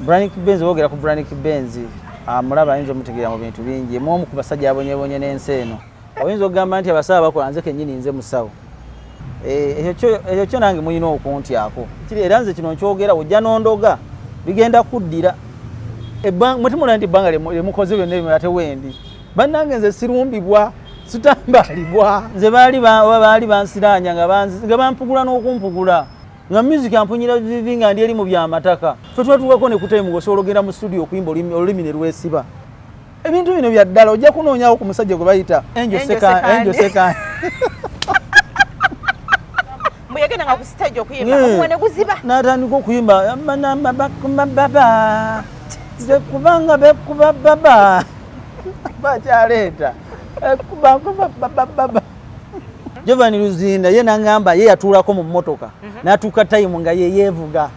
Brannick Benz wogera ku Brannick Benz mulaba ayinza omutegeera mu bintu bingi mu ku basajja abonyebonye n'ensi eno oyinza okugamba nti abasawo bakola nze kennyini nze musawo ekyo nange muyina okuntyako era nze kino nkyogera ojja n'ondoga bigenda kuddira mutimula nti ebbanga lyemukoze byonna ebimala tewendi bannange nze sirumbibwa sitambalibwa nze baali bansiranya nga bampugula n'okumpugula nga music ampunyira vivi nga ndi eri mu byamataka fe twatuukako ne kutaimu osobola ogenda mu studio okuyimba olulimi ne lwesiba ebintu bino bya ddala ojja kunoonyawo ku musajja gwe bayita Angel Second muyagenda nga ku stage okuyimba omwana guziba n'atandika okuyimba baba kubanga bekuba baba bakyaleeta baba Giovanni Luzinda ye nangamba ye yatuulako mu mmotoka n'atuuka time nga ye yeevuga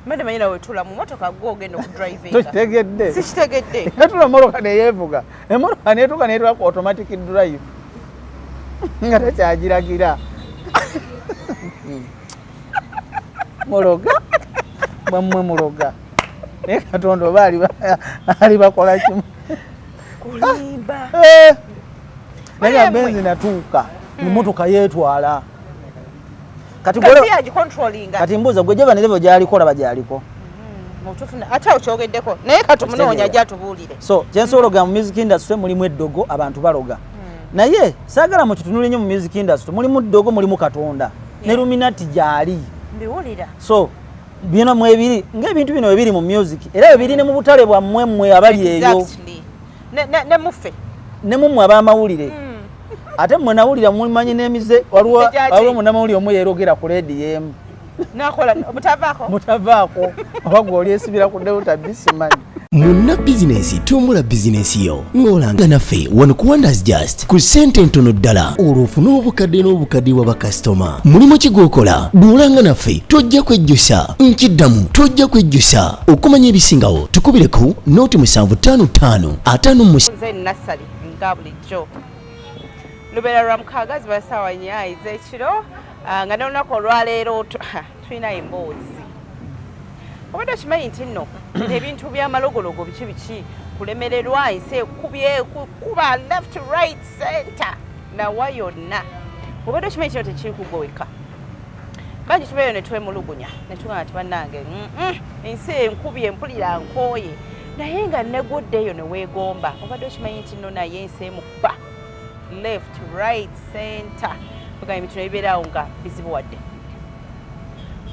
madama yina wetula mu mmotoka gwo ogenda okudravinga tokitegedde sikitegedde yatula mmotoka ne yeevuga emmotoka neetuuka neetuuka ku automatic drive nga tekyagiragira muloga bamwe muloga naye Katonda oba ali bakola kimu kulimba naye Benzi natuuka emmotoka yeetwala kati mbuuza gwe Giovanni level gy'aliko olaba gy'aliko ate okyogeddeko naye katumunoonya gyatubuulire so kyensobola ogamba mu music industry mulimu Edogo abantu baloga naye saagala mu kitunule nnyo mu music industry mulimu Edogo mulimu Katonda ne Luminati gy'ali mbiwulira so bino mwebiri ng'ebintu bino webiri mu music era webiri ne mu butale bwammwe mmwe abali eyo ne muffe ne mumwe ab'amawulire ate mmwe nawulira mumanyi n'emize waliwo munnamawulire omu yeerogera ku leedi emu nakola mutavaako oba gwe olyesibira ku Delta Bisimanyi Munna bizinesi tumbula bizinesi yo ng'olanga naffe wano ku Wonders Just ku ssente ntono ddala olwofuna obukadde n'obukadde bwa bakasitoma mulimu kigookola bw'olanga naffe tojja kwejjusa nkiddamu tojja kwejjusa okumanya ebisingawo tukubire ku nooti 755 nze Nassali nga bulijjo lubeera lwa mukaaga ziba ssaawa 4 ez'ekiro nga n'olunaku olwaleero tulina emboozi obadde okimanyi nti nno ebintu by'amalogologo biki kulemererwa ensi ekubye kuba left right center nawa yonna obadde okimanyi kino tekiri kugoweka bangi tubeeyo ne twemulugunya ne tugamba nti bannange ensi enkubye empulira nkooye naye nga neguddeeyo ne weegomba obadde okimanyi nti nno naye ensi emukuba left right center ogamba ebintu nebibeeraawo nga bizibu wadde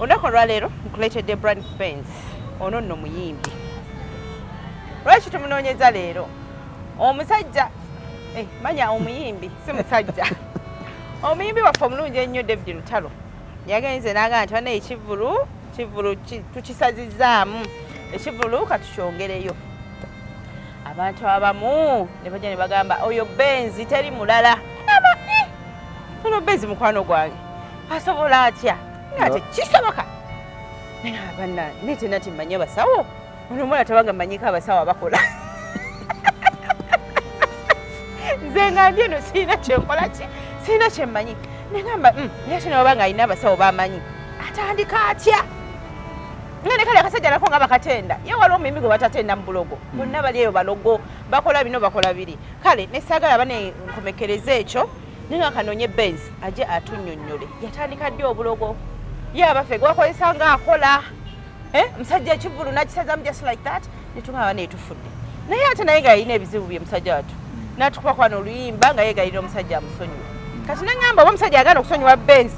olunaku olwaleero nkuleetedde Brannick Benz ono nno muyimbi lwaki tumunoonyeza leero omusajja manya omuyimbi si musajja omuyimbi waffe omulungi ennyo David Lutalo yagenze n'agamba nti banaye Ekivulu tukisazizzaamu Ekivulu katukyongereyo abantu abamu ne bajja ne bagamba oyo Benz teri mulala ono Benz mukwano gwange asobola atya ate kisoboka banna nete nati mmanyi abasawo ono mwana tabanga mmanyiko abasawo abakola nze nga ndi eno sirina kyenkola ki sirina kyemmanyi negamba naye ate newabanga alina abasawo bamanyi atandika atya nga ne kale akasajja nako nga bakatenda ye waliwo omuyimbi gwe batatenda mu bulogo bonna bali eyo balogo bakola bino bakola biri kale nesaagala bane nkomekereza ekyo naye nga kanoonye Benz ajje atunnyonnyole yatandika ddi obulogo ye abaffe gwakozesa nga akola musajja Ekivulu nakisazamu just like that netugamba neetufudde naye ate naye nga yalina ebizibu bye musajja watu n'atukubakwano oluyimba nga yeegayirira omusajja amusonyiwa kati neŋŋamba oba omusajja yagana okusonyiwa Benz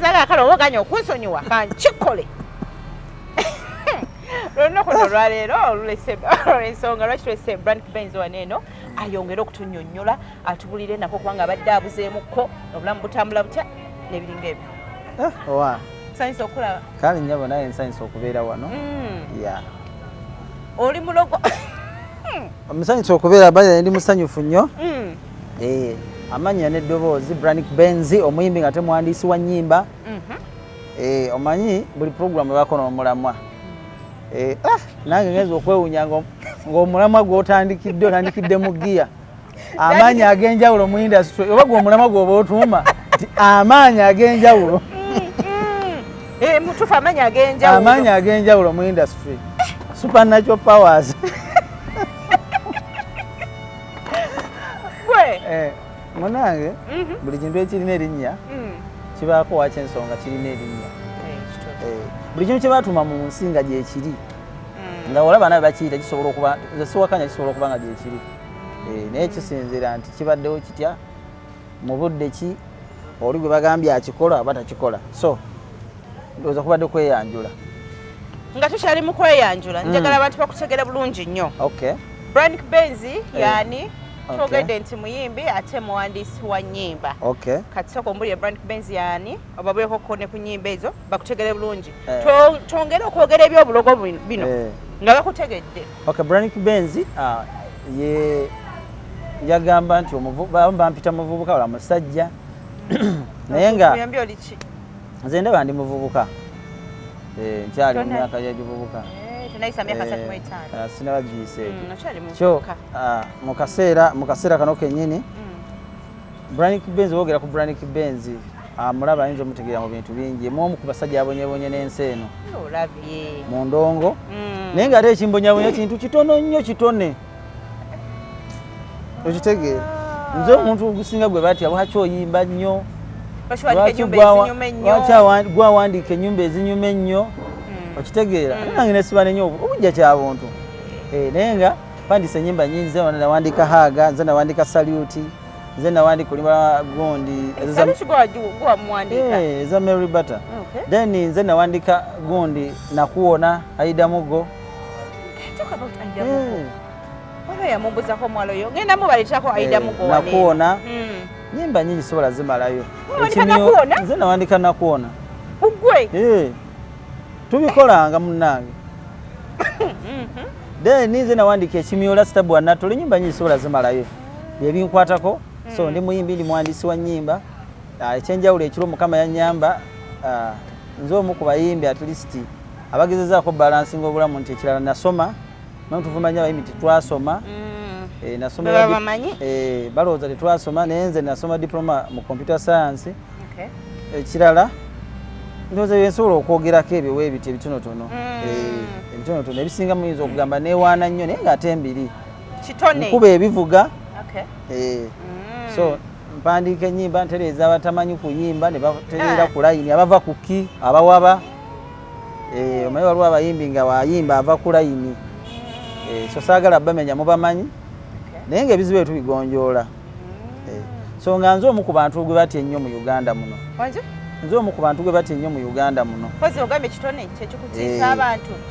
naga akala oba oganya okunsonyiwa kankikole lwolunaku luno olwaleero olw'ensonga lwaki tulese Brannick Benz wano eno ayongere okutunnyonnyola atubulire nako kubanga abadde abuzeemukko obulamu butambula butya n'ebiringa ebyo nsanyisa okulaba kale nnyabo naye nsanyisa okubeera wano oli mulogo omusanyisa okubeera baya ndi musanyufu nnyo amanya n'eddoboozi Brannick Benz omuyimbi nga temuwandiisi wa nnyimba omanyi buli programu ebako n'omulamwa nange ngenza okwewunya ng'omulamwa gw'otandikidde mu giya amaanyi ag'enjawulo mu industry oba gw'omulamwa gw'oba otuuma nti amaanyi ag'enjawulo mutuufu amaanyi ag'enjawulo mu industry supernatural powers. Munange buli kintu ekirina erinnya kibaako waki ensonga kirina erinnya. Buli kintu kye baatuma mu nsi nga gyekiri nga olaba nabe bakiyita kisobola okuba nze siwakanya kisobola okuba nga gyekiri naye kisinziira nti kibaddewo kitya mu budde ki oli gwe bagambye akikola aba takikola. So ndowooza kubadde kweyanjula nga tukyali mu kweyanjula njagala abantu bakutegera bulungi nnyo. Branick Benz yani twogedde nti muyimbi ate muwandiisi wa nnyimba. Kati sooka ombulire Branick Benz yani obabeeko ne ku nnyimba ezo bakutegere bulungi. Twongere okwogera ebyobulogo bino nga bakutegedde. Branick Benz ye yagamba nti bampita muvubuka wala musajja naye nga nze ndaba ndi muvubuka nkyali mu myaka gyagivubuka sinabagiyise kyo mu kaseera kano kennyini Branick Benz wogera ku Branick Benz amulaba ayinza omutegeera mu bintu bingi mu omu ku basajja abonyebonye n'ensi eno mu ndongo naye nga ate ekimbonyabonya kintu kitono nnyo kitone okitegeera nze omuntu ogusinga gwe batya lwaki oyimba nnyo lwaki gwawandiika ennyumba ezinyuma ennyo okitegeera nange nesiba nnyo obujja kyabuntu naye nga wandiisa ennyimba nyingi nze nawandika Haga nze nawandika Salute nze nawandika Olima gundi eza Mary Butter then nze nawandika gundi Nakuwona Eyaloga. Yamubuzako mwalo yo ngenda mubalitako Eyaloga Nakuwona nyimba nyingi sobola zimalayo nze nawandika Nakuwona ugwe tubikolanga munnange then nze nawandika Ekimyola Stabwa Natole nyimba nyingi sobola zimalayo byebinkwatako. So ndi muyimbi ndi muwandiisi wa nnyimba ekyenjawulo ekiro Mukama yannyamba nze omu ku bayimbi at least abagezezaako balansinga obulamu nti ekirala nasoma naye tuvumanya abayimbi tetwasoma nasoma balowooza tetwasoma naye nze nasoma diploma mu computer science. Ekirala ndowooza byensobola okwogerako ebyo weebiti ebitonotono ebitonotono ebisinga muyinza okugamba neewaana nnyo naye ng'ate mbiri nkuba ebivuga. So mpandiika ennyimba ntereeza abatamanyi kuyimba ne batereera ku layini abava ku ki abawaba omanyi waliwo abayimbi nga wayimba ava ku layini so saagala bamenya mubamanyi naye ng'ebizibu ebyo tubigonjoola. So nga nze omu ku bantu gwe batya ennyo mu Uganda muno nze omu ku bantu gwe batya ennyo mu Uganda muno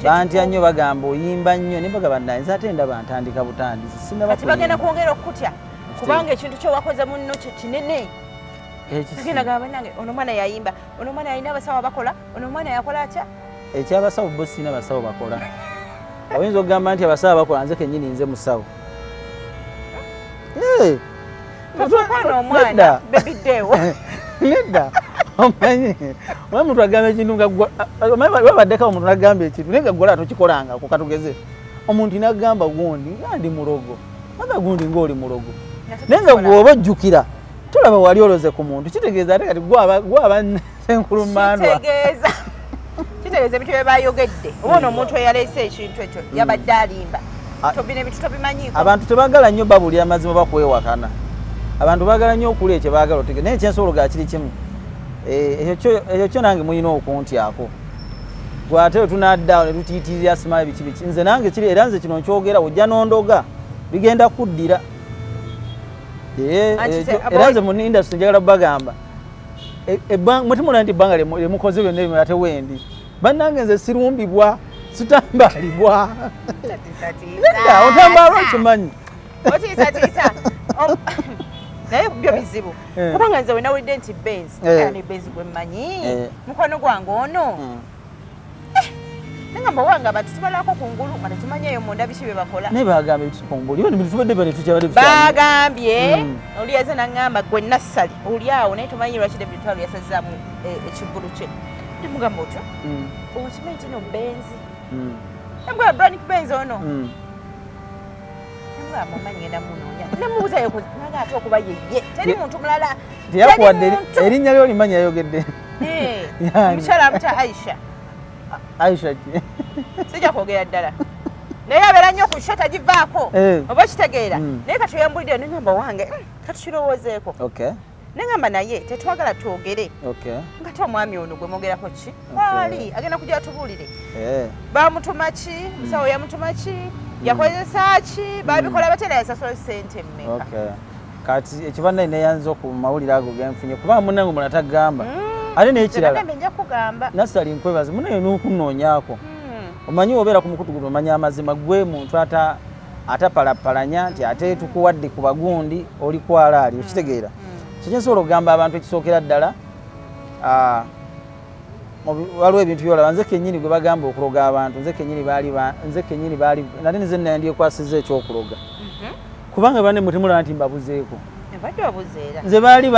bantya nnyo bagamba oyimba nnyo ne bagamba naye nze ate ndaba ntandika butandisi bagenda kwongera okutya kubanga ekintu kyowakoze munno kinene agenda gamba nange ono mwana yayimba ono mwana yalina abasawo bakola ono mwana yakola atya ekyabasawo bo sina basawo bakola oyinza okugamba nti abasawo bakola nze kennyini nze musawo omwana bebiddeewo nedda omanyi omuntu agamba ekintu nga wabaddeko omuntu nagamba ekintu naye nga gwola tokikolanga kukatugeze omuntu nagamba gundi nga ndi mulogo aga gundi ngaoli mulogo naye nga gwoba ojjukira tulaba wali oloze ku muntu kitegeeza ate kati gwaba senkulumanwa kitegeeza ebintu bye bayogedde oboona omuntu eyaleese ekintu ekyo yabadde alimba tobina ebintu tobimanyiiko. Abantu tebagala nnyo babulya amazima bakwewakana abantu bagala nnyo okulya ekyo baagala otegere naye ekyensobola ga kiri kimu ekyo kyo nange mulina okuntyako gwate tunaddawo ne tutiitirira simaye biki biki nze nange kiri era nze kino nkyogera ojja nondoga bigenda kuddira era nze mu industry njagala bagamba mwetumula nti ebbanga lyemukoze byonna ebimala tewendi bannange nze sirumbibwa sitambalibwa nedda otambala okimanyi otiisatiisa naye byo bizibu kubanga nze wenawulidde nti Benz yani Benz gwe mmanyi mukwano gwange ono nenga mbawanga abantu tubalako kungulu nga tetumanyeeyo munda biki bye bakola naye bagamba ebitukumbuli bino bintu tubadde bane tukyabadde bagambye oli yaze naŋŋamba gwe nassali oli awo naye tumanyi lwaki David Lutalo yasazaamu ekivulu kye ndimugamba otyo okimanyi nti no Benz embwa Branick Benz ono embwa amumanyi ngenda munoonya nemubuuza naga ate okuba yeye teri muntu mulala teyakuwadde erinnya lyo limanyi yayogedde omukyala amuta Aisha Aisha ki sijja kwogera ddala naye abeera nnyo ku shot agivaako oba kitegeera naye kati oyambulidde neŋŋamba wange kati kirowoozeeko neŋŋamba naye tetwagala twogere nga te omwami ono gwe mwogerako ki waali agenda kujja tubuulire bamutuma ki musawo yamutuma ki yakozesa ki babikola batera yasasula ssente mmeka kati ekibannaye neyanza ku mawulire ago genfunye kubanga munnange mula tagamba ate n'ekirala nja kugamba Nasali nkwebaza munaye n'okunnoonyaako omanyi obeera ku mukutu guno omanya amazima gwe muntu atapalapalanya nti ate tukuwadde ku bagundi oli kwalaali okitegeera kyensobola okugamba abantu ekisookera ddala waliwo ebintu byolaba nze kennyini gwe bagamba okuloga abantu nze kennyini baali nate nze nandyekwasiza ekyokuloga kubanga banne mutemulaba nti mbabuzeeko nze baali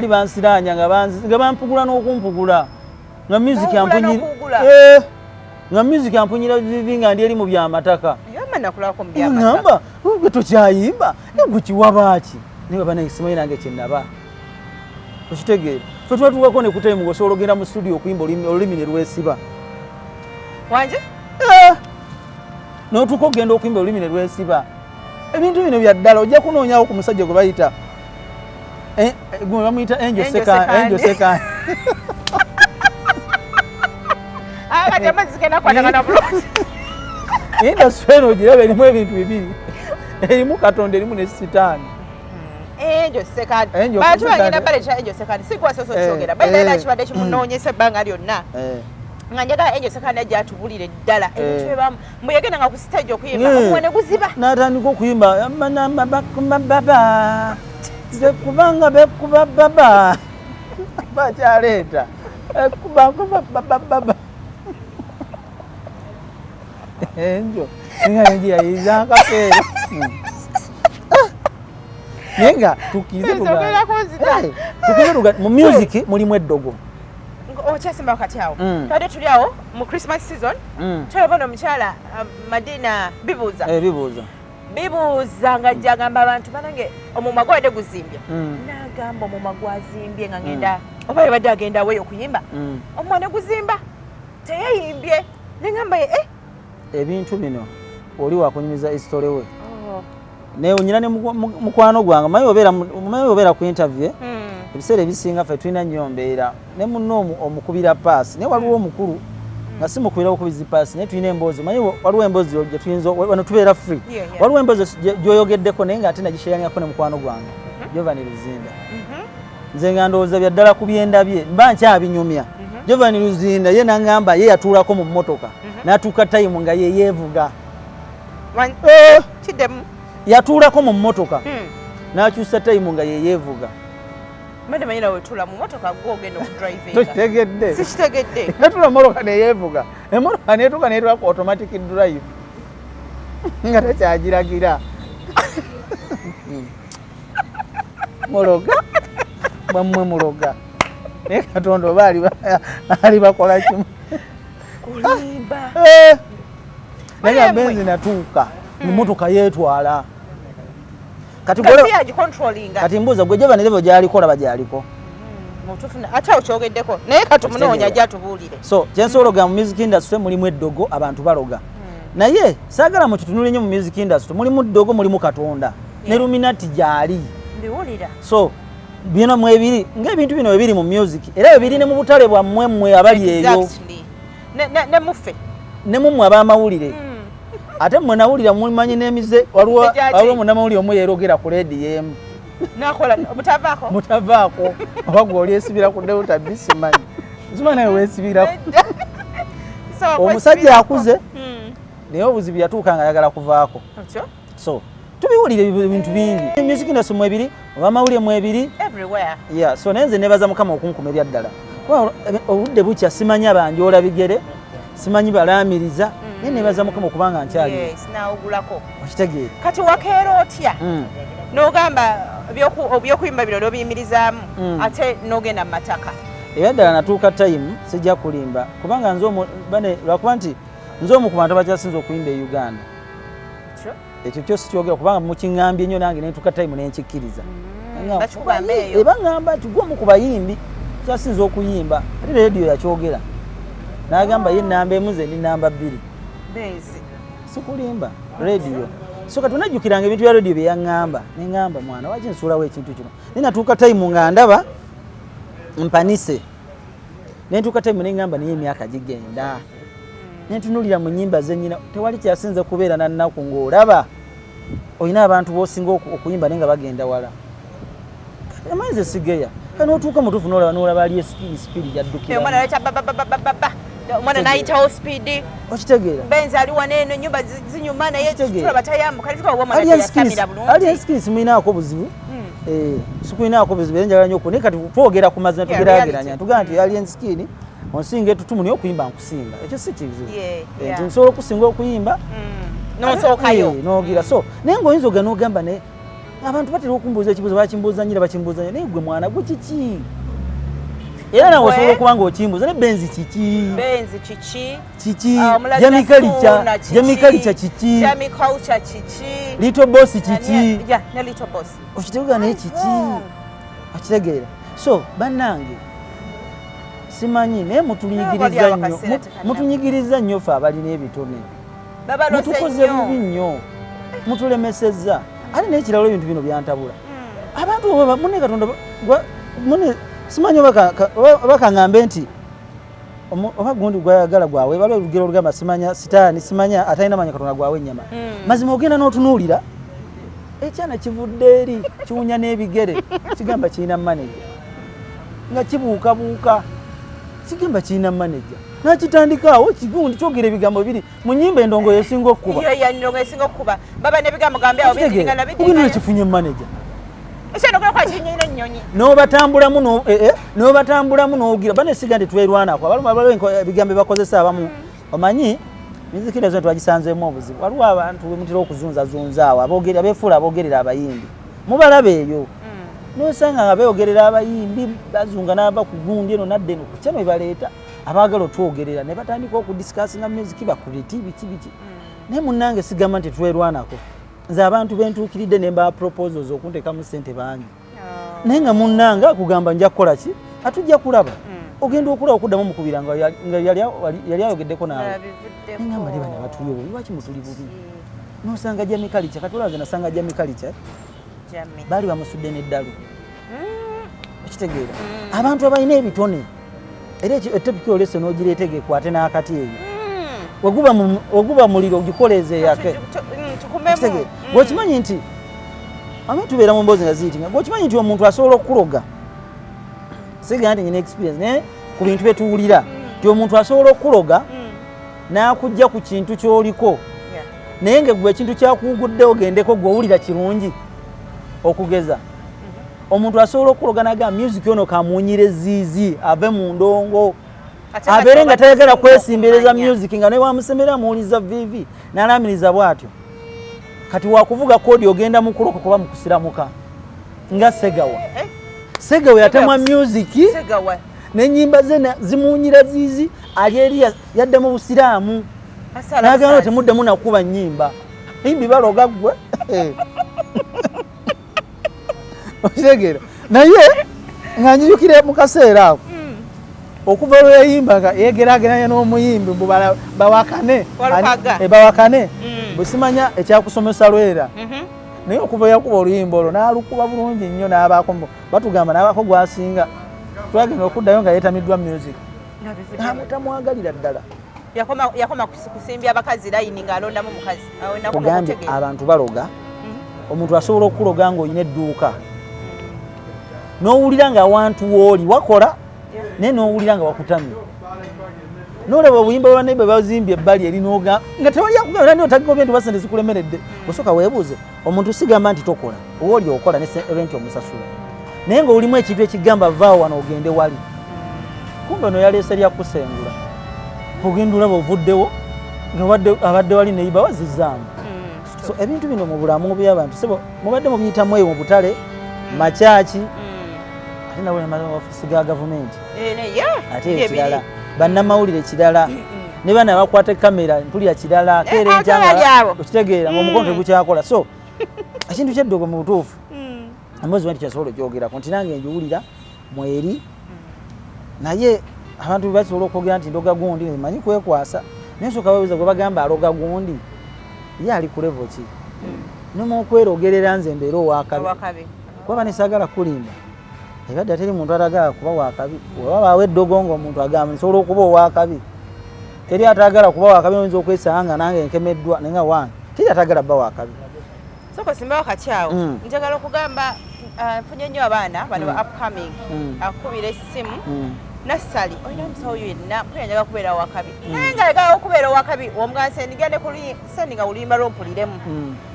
bansiraanya nga bampugula n'okumpugula nga music ampunyira vivi nga ndi eri mu byamataka ngamba gwe tokyayimba gwe kiwabaaki naye baba nayisimanyi nange kyenaba okitegeera fe twatuukako ne kutaimu osobola ogenda mu studio okuyimba olulimi ne lwesiba wanje n'otuuka okugenda okuyimba olulimi ne lwesiba ebintu bino bya ddala ojja kunoonyawo ku musajja gwe bayita gwe bamuyita Angel Second industry eno ogiraba erimu ebintu bibiri erimu Katonda erimu ne sitaani Angel Second bantu bagenda baleeta Angel Second sikwasoso kyogera bayina kibadde kimunoonyesa ebbanga lyonna nga njagala Angel Second ajja atubulire ddala ebintu ebamu mbu yagenda nga ku stage okuyimba omwana guzima n'atandika okuyimba baba kubanga bekuba baba bakyaleeta baba enjo nga enji yayiza akakeera naye nga tukize mu music mulimu eddogo okyasimba wakati awo twadde tuli awo mu Christmas season tulaba n'omukyala Madina bibuuza nga ajja agamba abantu banange omumwa gwadde guzimbye n'agamba omumwa gwazimbye nga ngenda oba yabadde agenda weyo okuyimba omumwa ne guzimba teyayimbye neŋŋamba ye ebintu bino oli wakunyumiza isitole we naye onyina ne mukwano gwange mayi obeera ku interview ebiseera ebisinga ffe tulina nnyo mbeera ne munno omukubira paasi naye waliwo omukulu nga si mukubira bukubizi paasi naye tulina emboozi manyi waliwo emboozi gyetuyinza wano tubeera free waliwo emboozi gyoyogeddeko naye nga ate nagisheeranirako ne mukwano gwange Jovani Luzinda nze nga ndowooza bya ddala ku byenda bye mba nkyabinyumya Jovani Luzinda ye nangamba ye yatuulako mu mmotoka n'atuuka tayimu nga ye yeevuga yatuulako mu mmotoka n'akyusa tayimu nga ye yeevuga manyira wetuula mu mmotoka gwogenda okudrivinga tokitegedde sikitegedde yatuula mmotoka neyeevuga emmotoka neetuuka neetula ku automatic drive nga tekyagiragira muloga bammwe muloga naye Katonda oba ali bakola kimu kulimba naye nga benzi natuuka mmotoka yeetwala kati mbuuza gwe Jovanezevo gy'aliko olaba gy'aliko ate okyogeddeko naye kati munoonya ajja atubuulire so kyensobola ogamba mu music industry mulimu eddogo abantu baloga naye saagala mu kitunule nnyo mu music industry mulimu ddogo mulimu Katonda ne Luminati gy'ali mbiwulira so bino mwebiri ng'ebintu bino webiri mu music era webiri ne mu butale bwammwe mmwe abali eyo ne muffe ne mummwe ab'amawulire ate mmwe nawulira mumanyi n'emize waliwo munnamawulire omu yeerogera ku leedi emu mutavaako oba gwe olyesibira ku Delta bisimanyi nsima naye weesibirako omusajja akuze naye obuzibu yatuuka nga ayagala kuvaako so tubiwulire ebintu bingi music industry mwebiri oba amawulire mwebiri so naye nze nebaza Mukama okunkuma erya ddala obudde bukya simanyi abanjoola bigere simanyi balaamiriza naye nebaza Mukama okubanga nkyali sinawugulako okitegeera kati wakeera otya n'ogamba ebyokuyimba bino n'obiyimirizaamu ate n'ogenda mu mataka era ddala natuuka time sijja kulimba kubanga lwakuba nti nze omu ku bantu abakyasinza okuyimba e Uganda ekyo kyo sikyogera kubanga mukiŋŋambye nnyo nange nentuuka time nenkikkiriza baŋŋamba nti gwe omu ku bayimbi kyasinza okuyimba ate rediyo yakyogera n'agamba ye nnamba emu ze ndi nnamba 2 sikulimba radio so kati onajjukiranga ebintu bya radio bye yaŋŋamba ne ŋŋamba mwana waki nsuulawo ekintu kino naye natuuka time nga ndaba mpanise ne ntuuka time ne ŋŋamba naye emyaka gigenda ne ntunuulira mu nnyimba ze nnyina tewali kyasinze kubeera na nnaku ng'olaba olina abantu b'osinga okuyimba naye nga bagenda wala amaizi esigeya kano otuuka mutuufu n'olaba ali speed yaddukira omwana n'ayitawo speed okitegeera benzi ali waneeno ennyumba zinyuma naye tulaba tayambuka ali skills muyinaako buzibu sikulinaako buzibu era njagala nnyo okwo naye kati twogera ku mazina tugeraageranya tugaa nti ali enskini onsinga etutumu naye okuyimba nkusinga ekyo si kizibu nti nsobola okusinga okuyimba nosookayo nogira so naye ng'oyinza oga n'ogamba naye abantu batera okumbuuza ekibuuzo bakimbuuza nyira bakimbuuza naye gwe mwana gwe kiki era nawe osobola okuba ng'okimbuuza ne benzi kiki jamikalica kiki little boss kiki okitegeera naye kiki okitegeera so bannange simanyi naye mutunyigiriza nnyo ffe abalina ebitone mutukoze bubi nnyo mutulemesezza ate n'ekiralo ebintu bino byantabula abantu mune katonda mune simanyi bakaŋŋambe nti oba gundi gwayagala gwawe bala olugero olugamba simanya sitaani simanya atalina manya katonda gwawe ennyama mazima ogenda n'otunuulira ekyana kivudde eri kiwunya n'ebigere kigamba kirina maneja nga kibuukabuuka kigamba kirina maneja nakitandikaawo kigundi kyogera ebigambo biri mu nnyimba endongo yesinga okukuba ogenda nekifunye maneja n'obatambulamu n'ogira banesiga nti twerwanako abalimu ebigambo bakozesa abamu omanyi mizikira zo twagisanzeemu obuzibu waliwo abantu bemutera okuzunzazunzaawo abeefuula aboogerera abayimbi mubalaba eyo nosanga nga beeyogerera abayimbi bazunga n'aba ku gundi eno nadde eno kukyano ebaleeta abaagala otwogerera ne batandika okudisikasinga music bakuleti biki naye munnange sigamba nti twerwanako nze abantu bentuukiridde ne mba proposals okunteekamu ssente bangi naye nga munnange akugamba nja kukola ki atujja kulaba ogenda okulaba okuddamu mukubira nga yali ayogeddeko naawe ngamba ne bano abatuyo bubi lwaki mutuli bubi nosanga jamikalica katulaze nasanga jamikalica baali bamusudde n'eddalu okitegeera abantu abalina ebitone era etopiki olese n'ogireetege ekwate n'akati eyo weguba muliro ogikoleeze yake gwekimanyi nti ame tubeera mu mboozi nga ziyitinga gwekimanyi nti omuntu asobola okukuloga sigaa nti nyina experience naye ku bintu byetuwulira nti omuntu asobola okukuloga n'akujja ku kintu ky'oliko naye nga gwe ekintu kyakuwugudde ogendeko gw'owulira kirungi okugeza omuntu asobola okukuloga nagamba music ono kamuwunyire ziizi ave mu ndongo abeere nga tayagala kwesimbereza music nga naye wamusemera amuwuliza vivi n'alamiriza bw'atyo kati wakuvuga kodi ogenda mu kuloka kuba mu kusiramuka nga segawa yatemwa music n'ennyimba ze zimuwunyira ziizi ali eri yadde mu busiraamu n'agamba temuddemu nakuba nnyimba imbi baloga ggwe okitegeera naye nga njijukire mu kaseera ako okuva lwe yayimbaga yegeraageranya n'omuyimbi mbu bawakane bwe simanya ekyakusomesa lwera naye okuva yakuba oluyimba olwo n'alukuba bulungi nnyo n'abaako batugamba n'abaako gwasinga twagenda okuddayo nga yeetamiddwa music tamwagalira ddala yakoma kusimbya abakazi layini ng'alondamu mukazi kugambye abantu baloga omuntu asobola okukuloga ng'olina edduuka n'owulira nga awantu wooli wakola naye n'owulira nga wakutamye n'olaba obuyimba bwa neiba bazimbye ebbali erinoga nga tewali yakugamba nani otagigobye nti basente zikulemeredde osooka weebuuze omuntu sigamba nti tokola owooli okola ne renti omusasula naye ng'olimu ekintu ekigamba vaawo wano ogende wali kumbe no yaleese lyakusengula ogenda olaba ovuddewo abadde wali neiba wazizaamu so ebintu bino mu bulamu by'abantu sebo mubadde mubiyitamu eyo mu butale makyaki ate nabwe ofisi ga gavumenti ate ekirala bannamawulire kirala ne bana bakwata kamera ntulya kirala kerenkyanga okitegeera ng'omukono tegukyakola so ekintu kyeddogo mu butuufu ambozi wanti kyasobola okyogerako nti nange njiwulira mweri naye abantu basobola okwogera nti ndoga gundi manyi kwekwasa naye nsooka weebuuza gwe bagamba aloga gundi ye ali ku level ki nomukwerogerera nze mbeera owakabi kuba nisagala kulimba ebadde teri muntu atagala kuba wakabi wabaawo eddogo ng'omuntu agamba nsobola okuba owakabi teri atagala kuba wakabi oyinza okwesanga nange nkemeddwa nenga wange teri atagala bba wakabi soko simbawo katyawo njagala okugamba nfunye nnyo abaana bano upcoming akubira essimu nassali olina omusawo yenna kuyanjaga kubeera wakabi naye nga yagala okubeera wakabi omuganse ndigende sendi nga oluyimba lwompuliremu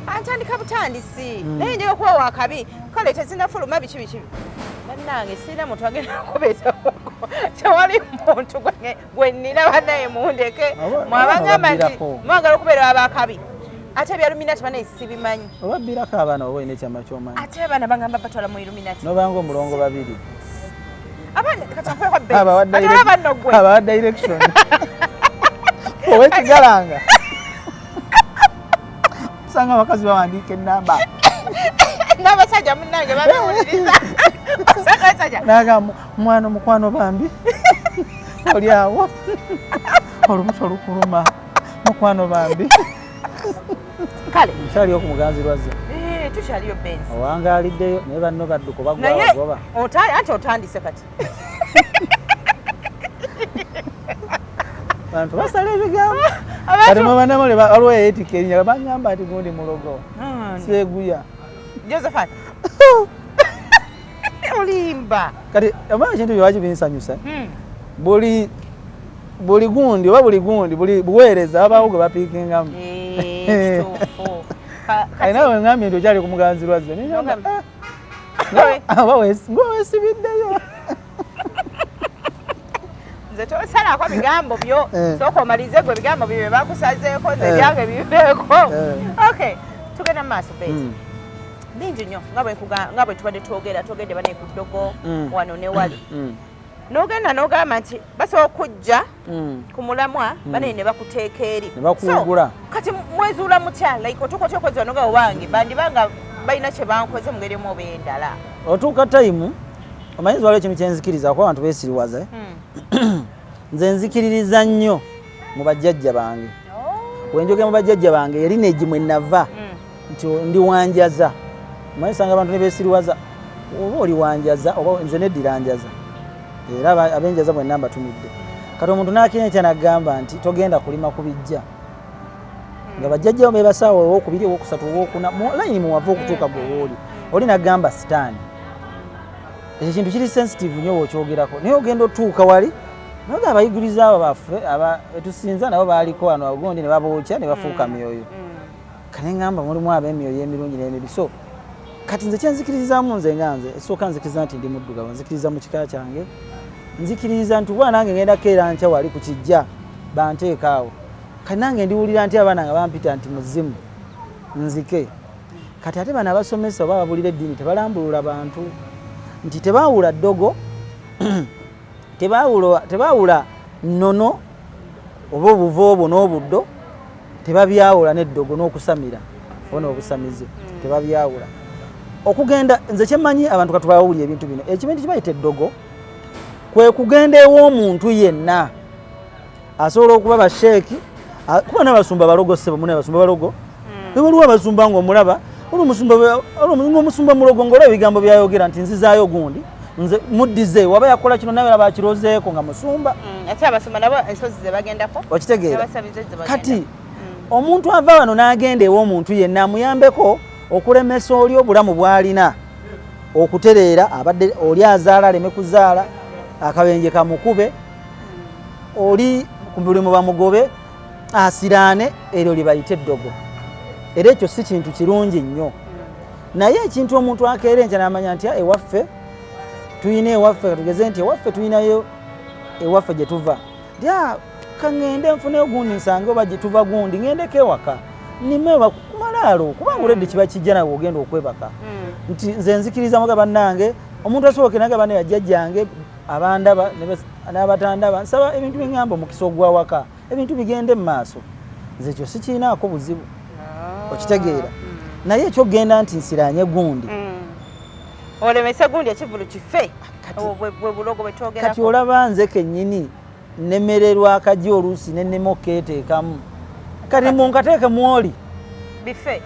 antandika butandisi naye njaga kuba wakabi kale tezinafuluma biki bannange sirina muntu agenda kubeezako tewali muntu gwe nnina bannaye mundeke mwabagamba nti mwagala okubeera wabakabi ate bya Illuminati bana sibimanyi obabbirako abaana oba olina ekyama ky'omanyi ate abaana bagamba batwala mu Illuminati nobanga omulongo babiri abawa direction owekigalanga usanga abakazi bawandiika enamba n'abasajja munnange babiwuliriza nagamba mwana omukwano bambi oli awo olubuto lukuluma mukwano bambi kale nkyaliyo ku muganzirwazza tukyaliyo benzi owangaliddeyo naye banno badduko bagwagoba anti otandise kati bantu basala ebigambo kati mwabanamole waliwo eyeetika erinnya bagamba nti gundi mulogo seguya Josephat olimba kati omanyi ekintu byewaki binsanyusa buli gundi oba buli gundi buli buweereza babaawo gwe bapiikingamu ayinawe ngambye nti okyali ku muganzirwazze ng'owesibiddeyo nze tosalako bigambo byo sooka omalize gwe bigambo byo bakusazeeko nze byange bibeeko okay tugenda mu maaso bezi bingi nnyo nga bwe tubadde twogedde bane ku ddogo wano ne wali n'ogenda n'ogamba nti basobola okujja ku mulamwa bane ne bakuteeka eri ne bakuwugula kati mwezuula mutya like otuuka okweziwa noga owange bandibanga balina kye bankoze mu ngeri emu oba endala otuuka tayimu omanyi waliwo ekintu kyenzikiriza kuba abantu beesiriwaze nze nzikiririza nnyo mu bajjajja bange wenjogera mu bajjajja bange yali neegi mwe nava nti ndi wanjaza omanyi sanga abantu ne beesiriwaza oba oli wanjaza oba nze neddira njaza era abenjaza bwe namba tumidde kati omuntu n'akirina ekya n'agamba nti togenda kulima ku bijja nga bajjajjawo bebasaawa owokubiri owokusatu owokuna layini muwava okutuuka gwewooli oli n'agamba sitaani ekyo kintu kiri sensitive nnyo wookyogerako naye ogenda otuuka wali naye abayiguriza abo baffe etusinza nabo baaliko wano agondi ne babookya ne bafuuka myoyo kane ngamba mulimu ab'emyoyo emirungi n'emibi so kati nze kyenzikiririzaamu nze nga nze esooka nzikiriza nti ndi muddugavu nzikiriza mu kika kyange nzikiriza nti bwa nange ngendako era nkya wali ku kijja banteeka awo kati nange ndiwulira nti abaana nga bampita nti muzimu nzike kati ate bano abasomesa oba babulira eddiini tebalambulula bantu nti tebaawula ddogo tebaawula nnono oba obuva obwo n'obuddo tebabyawula n'eddogo n'okusamira bona obusamize tebabyawula okugenda nze kyemmanyi abantu katubawulira ebintu bino ekibintu kibayita eddogo kwe kugenda ew'omuntu yenna asobola okuba basheeki kuba n'abasumba balogo ssebo muna abasumba balogo waliwo abasumba ng'omulaba omusumba mulogo ng'olaba ebigambo byayogera nti nzizaayo gundi nze muddize waba yakola kino nawe bakirozeeko nga musumba ate abasumba nabo ensozi ze bagendako okitegeera kati omuntu ava wano n'agenda ew'omuntu yenna amuyambeko okulemesa oli obulamu bw'alina okutereera abadde oli azaala aleme kuzaala akabenje kamukube oli ku mulimu bamugobe asiraane eryo libayite eddogo era ekyo si kintu kirungi nnyo naye ekintu omuntu akeera enkya n'amanya nti ewaffe tuyina ewaffe katugeze nti ewaffe tuyinayo ewaffe gye tuva nti kaŋŋende nfuneyo gundi nsange oba gye tuva gundi ŋŋendeko ewaka nimewa kumalaalo kubanga oledde kiba kijja nawe ogenda okwebaka nti nze nzikiriza muga bannange omuntu asoboke naga bane bajjajjange abandaba n'abatandaba nsaba ebintu biŋŋamba omukisa ogwawaka ebintu bigende mu maaso nze ekyo sikiinaako buzibu okitegeera naye ekyogenda nti nsiraanye gundi olemese gundi ekivulu kife bwe bulogo bwe twogerako kati olaba nze kennyini nemererwa akaji oluusi nennema okkeeteekamu kati munkateeke mwoli bife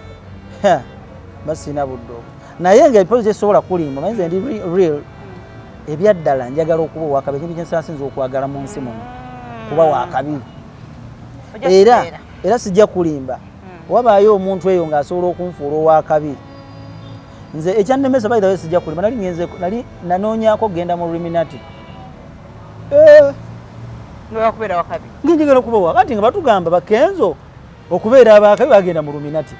basina buddo naye nga ebipozi tesobola kulimba manyize ndi real ebyaddala njagala okuba wakabi ekintu kyensansinza okwagala mu nsi muno kuba wakabi era sijja kulimba wabaayo omuntu eyo ng'asobola okunfuula owakabi nze ekyannemesa bayitawe sijja kulimba nali nanoonyako genda mu Illuminati ngenjagala okuba wakati nga batugamba bakenzo okubeera abakabi bagenda mu Illuminati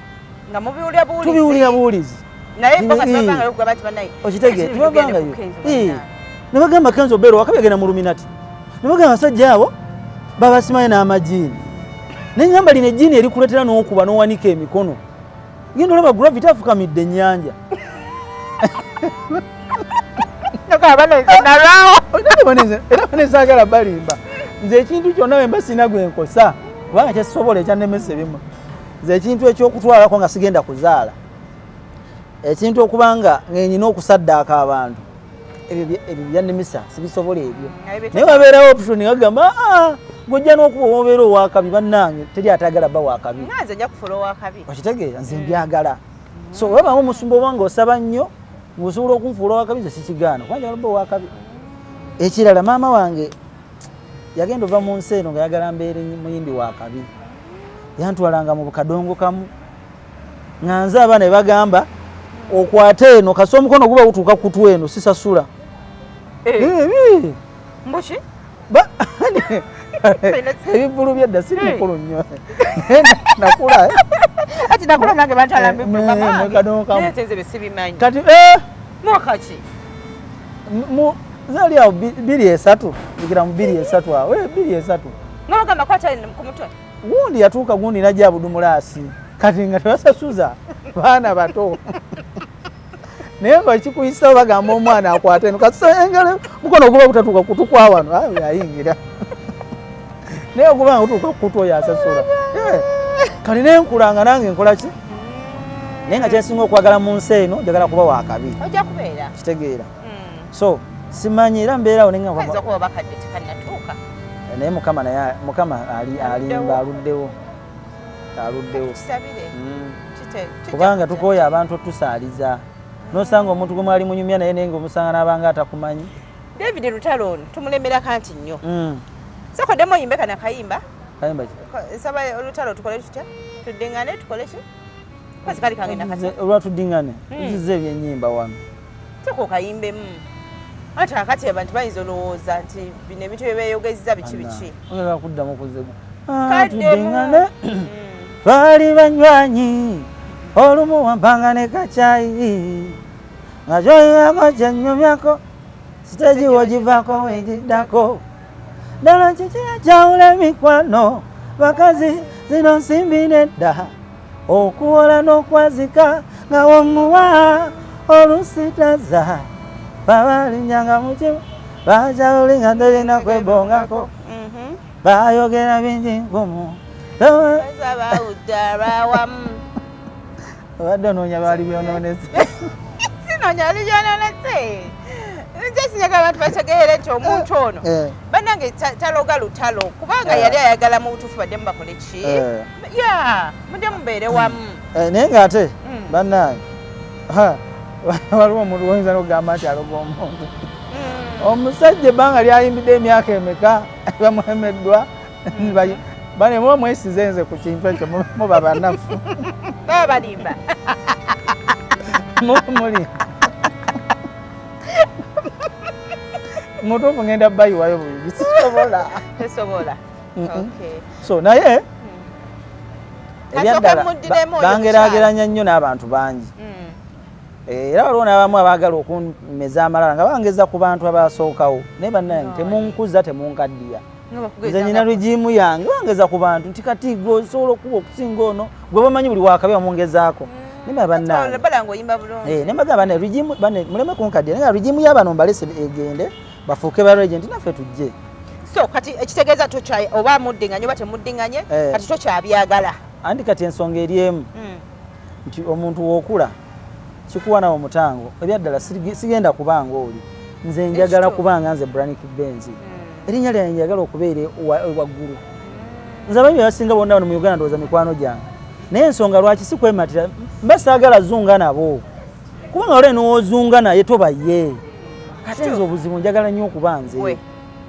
tubiwulira buwulizi okitegeera tibavangayo ne bagamba kenzo obeera wakabi agenda mu Illuminati ne bagamba abasajja abo babasimayo n'amajiini naye ngamba lino ejjiini erikuleetera n'okuba n'owanika emikono genda olaba gravity afukamidde ennyanja era banezaagala balimba nze ekintu kyonna bwe mba sina gwe nkosa kubanga kyesobola ekyannemesa ebimu nze ekintu ekyokutwalako nga sigenda kuzaala ekintu okubanga ngenyina okusaddaaka abantu ebyo byannemesa sibisobola ebyo naye wabeerawo option gagamba gojja n'okuba obeera owakabi bannange teri atagala bba wakabi okitegeera nze mbyagala so wabamu omusumba obanga osaba nnyo ng'osobola okunfuula owakabi nze sikigaana kuba njagala bba owakabi ekirala maama wange yagenda ova mu nsi eno nga yagala mbeere muyimbi wakabi yantwalanga mu kadongo kamu nga nze abaana be bagamba okwate eno kasi omukono guba gutuuka kutu eno sisasula mbuki ebivulu byadda siri mukulu nnyo nakula ati nakula nange kadongo kamu kati mwakaki zali awo 2-3 bikira mu 2-3 awo 2-3 nga bagamba kwata ku mutwe gundi yatuuka gundi najja budumulaasi kati nga tebasasuza baana bato naye nga kikuyisa bagamba omwana akwata eno kasengale mukono guba gutatuuka kutukwa wano yayingira naye ogubanga gutuuka kutu oyo asasula kati naye nkulanga nange nkola ki naye nga kyensinga okwagala mu nsi eno njagala kuba wakabi ojja kubeera kitegeera so simanyi era mbeerawo naye naye mukama alimba aluddewo kubanga tukooya abantu otusaaliza nosanga omuntu gwe mwali munyumya naye naye ngaomusanga n'abanga atakumanyi David Lutalo tumulemera kanti nnyo sekoddemu oyimbe kana kayimba nsaba Lutalo tukole tutya tuddingane tukole ki kwasi kali kange nakati olwatuddingane tuzize ebyennyimba wano seko kayimbemu ate akati abantu bayinza olowooza nti bino ebintu byebeeyogezza biki oyagala kuddamu okuzegu tuddingane twali banywanyi olumu wampanga ne kacaayi nga kyoyingako kyennyumyako siteegi wogivaako wegiddako ddala kiki ekyawula emikwano bakazi zino nsimbi nedda okuwola n'okwazika nga womuwa olusitaza babalinyanga mukimu bakyaluli nga terina kwebongako bayogera bingi nkumu obadde onoonya baali byonoonese sinoonya ali byonoonese nje sinyaga abantu bategeere nti omuntu ono bannange taloga Lutalo kubanga yali ayagala mu butuufu badde mubakole ki mudde mubeere wamu naye ng'ate bannange waliwo omuntu woyinza n'okugamba nti aloga omuntu omusajja ebbanga lyayimbidde emyaka emeka bamulemeddwa bane muba mwesize nze ku kintu ekyo muba banafu baba balimba muli mutuufu ngenda bayiwayo bubi tesobola so naye ebyaddala bangeraageranya nnyo n'abantu bangi era waliwo n'abamu abaagala okumeza amalala nga bangeza ku bantu abasookawo naye bannange temunkuza temunkaddiya nze nyina lugiimu yange bangeza ku bantu nti kati gwe osobola okuba okusinga ono gwe bamanyi buli wakabi bamungezaako naye bannange nebagamba muleme kunkaddiya naye nga lugiimu y'abano mbalese egende bafuuke ba regenti naffe tujje so kati ekitegeeza oba muddinganye oba temuddinganye kati tokyabyagala andi kati ensonga eri emu nti omuntu w'okula kikuwa nawo mutango ebyaddala sigenda kubanga oli nze njagala kubanga nze Brannick Benz erinnya lyange njagala okubeera waggulu nze abaami basinga bonna wano mu Uganda ndowooza mikwano gyange n'ensonga lwaki si kwematira mba saagala zunga nabo kubanga ole n'ozunga naye toba ye ate nze obuzibu njagala nnyo okuba nze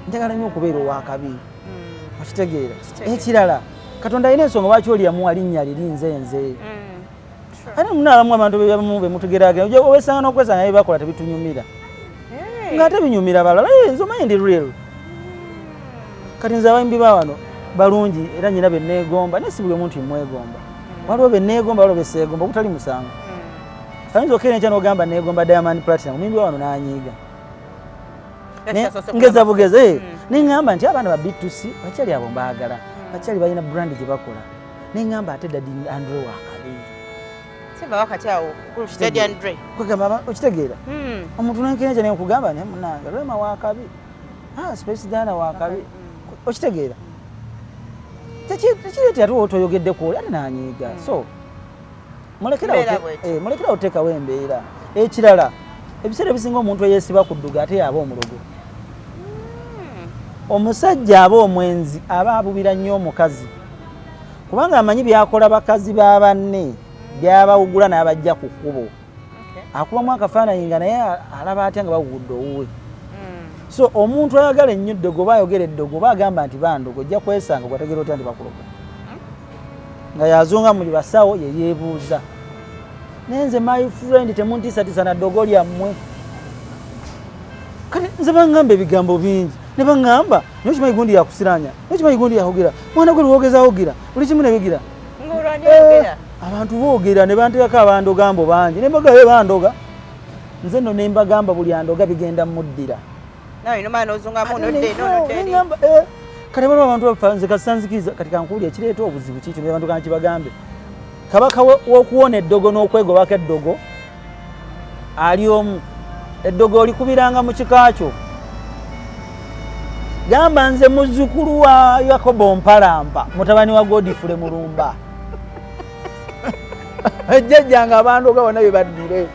njagala nnyo okubeera owakabi okitegeera ekirala Katonda alina ensonga lwaki oli yamuwa linnya liri nze ate munaalamu abantu be mutegeragera owesanga n'okwesanga bye bakola tebitunyumira ng'ate binyumira balala nze omanyi ndi real kati nze abayimbi ba wano balungi era nnyina be neegomba naye si buli omuntu mwegomba waliwo be neegomba waliwo be seegomba okutali musango ayinza okera enkya n'ogamba neegomba Diamond Platinum muyimbi wa wano n'anyiiga ngeza bugeze neŋŋamba nti abaana ba B2C bakyali abo mbaagala bakyali balina brand gye bakola neŋŋamba ate Daddy Andre wakabi okitegeera omuntu nenkenenkya naye okugamba naye munange Rema wakabi Space Dana wakabi okitegeera tekireeti ate otoyogeddeku oli ate n'anyiiga so mulekerawo teekawo embeera ekirala ebiseera ebisinga omuntu eyeesiba ku dduga ate yaba omulogo omusajja aba omwenzi aba abubira nnyo omukazi kubanga amanyi byakola bakazi ba banne byabawugula n'abajja ku kkubo akubamu akafaananyi nga naye alaba atya nga bawugudde owuwe so omuntu ayagala ennyo eddogo oba ayogera eddogo oba agamba nti bandogo ojja kwesanga gwategeera otya nti bakuloga nga yazunga muli basawo yeyeebuuza naye nze my friend temuntiisatiisa na ddogo lyammwe kati nze baŋŋamba ebigambo bingi ne baŋŋamba naye okimanyi gundi yakusiranya naye okimanyi gundi yahogera mwana gwe lwogezahogera buli kimu ne bigira abantu boogera ne banteekako abandoga mbo bangi ne mbagayo bandoga nze nno ne mbagamba buli andoga bigenda muddira kati baliwo abantu bafa nze kasanzikiriza kati kankuwulya ekireeta obuzibu kiki abantu kankibagambe kabaka w'okuwona eddogo n'okwegobako eddogo ali omu eddogo olikubiranga mu kika kyo gamba nze muzzukulu wa Yakobo Mpalampa mutabani wa Godfrey Mulumba ejjajjanga abandoga bonna bye baddire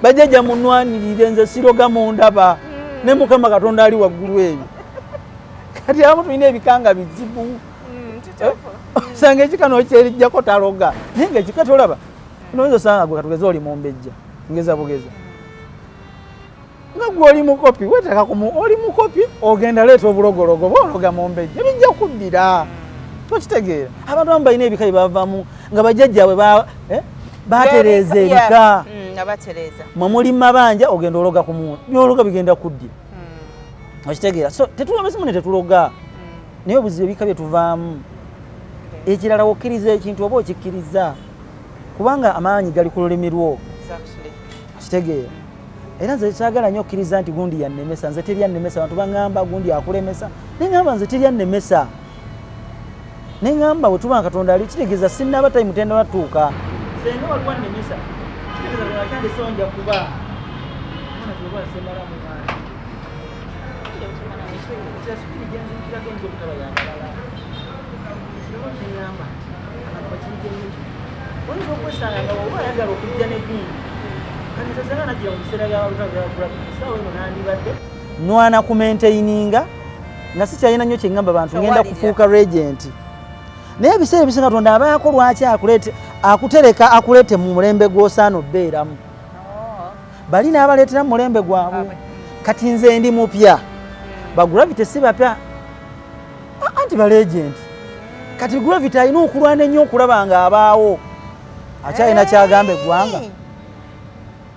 bajjajja munwanirire nze siroga mu ndaba ne Mukama Katonda ali waggulu ebyo kati abamu tulina ebikanga bizibu osanga ekikano kyerijjako taloga naye nga ekika tolaba noyinza osanga gwe katugeze oli mumbejja ngeza bugeza nga gwe oli mukopi wetaka oli mukopi ogenda leeta obulogologo boologa mumbejja bijja kuddira tokitegeera abantu abamu balina ebika bye bavamu nga bajjajjaabwe batereeza ebika mwe muli mabanja ogenda ologa ku muntu byologa bigenda kuddira okitegeera so tetulomesimu ne tetuloga naye obuzibu ebika bye tuvaamu ekirala wokkiriza ekintu oba okikkiriza kubanga amaanyi gali ku lulimi lwo kitegeera era nze kyagala nnyo okkiriza nti gundi yannemesa nze teri yannemesa abantu baŋŋamba gundi akulemesa neŋŋamba nze teri yannemesa neŋŋamba bwe tuba Katonda ali kitegeeza sinnaba tayimu tenda natuuka senga waliwo annemesa kitegeeza lwakyandeseo nja kuba mwana tuba semalamu maani kyasukiri genzukirako enza obutaba yabalala kirabo kyeyamba abantu bakirigenyo oyinza okwesanga nga oba ayagala okujja ne gundi kati sasanga nagira mu biseera byawalutaaasawo eno nandibadde nwana kumentaininga nga sikyalina nnyo kyeŋŋamba abantu ngenda kufuuka regenti naye ebiseera ebisinga Katonda abaako lwaki akutereka akuleete mu mulembe gw'osaana obbeeramu bali n'abaleetera mu mulembe gwabwe kati nze ndi mupya bagravity si bapya anti balegenti kati gravity alina okulwana ennyo okulaba nga abaawo akyalina kyagamba eggwanga